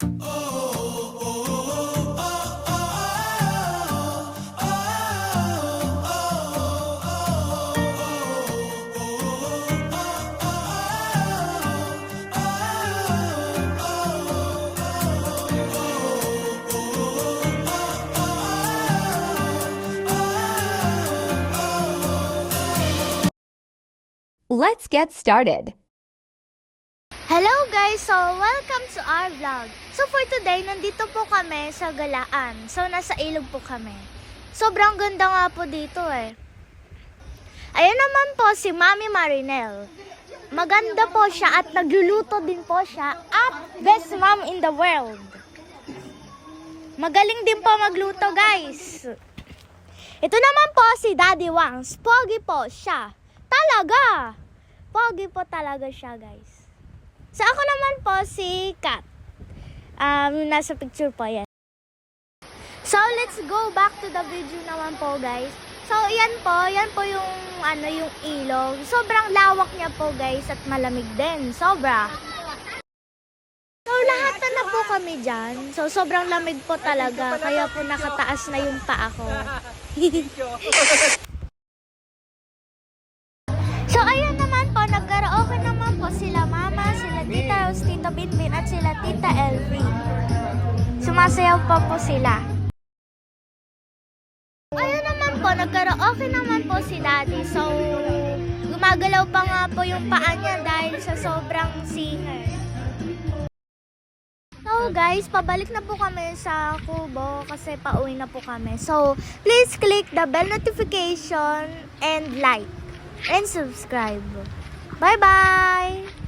Let's get started. Hello guys! So, welcome to our vlog. So, for today, nandito po kami sa Galaan. So, nasa ilog po kami. Sobrang ganda nga po dito eh. Ayan naman po si Mami Marinel. Maganda po siya at nagluluto din po siya at best mom in the world. Magaling din po magluto guys. Ito naman po si Daddy Wangs. Pogi po siya. Talaga! Pogi po talaga siya, guys. So, ako naman po si Kat. Nasa picture po yan. So, let's go back to the video naman po, guys. So, yan po yung, yung ilog. Sobrang lawak niya po, guys, at malamig din. Sobra. So, lahat na po kami dyan. So, sobrang lamig po talaga. Kaya po nakataas na yung paa ko. So, ayan naman po, nag-karaoke naman po sila Mama, sila Tita Rose, Tita Binbin, at sila Tita Elvie. Sumasayaw po sila. Ayan naman po, nag-karaoke naman po si Daddy. So, gumagalaw pa nga po yung paa niya dahil sa sobrang singer. So guys, pabalik na po kami sa kubo kasi pauwi na po kami. So, please click the bell notification and like and subscribe. Bye-bye!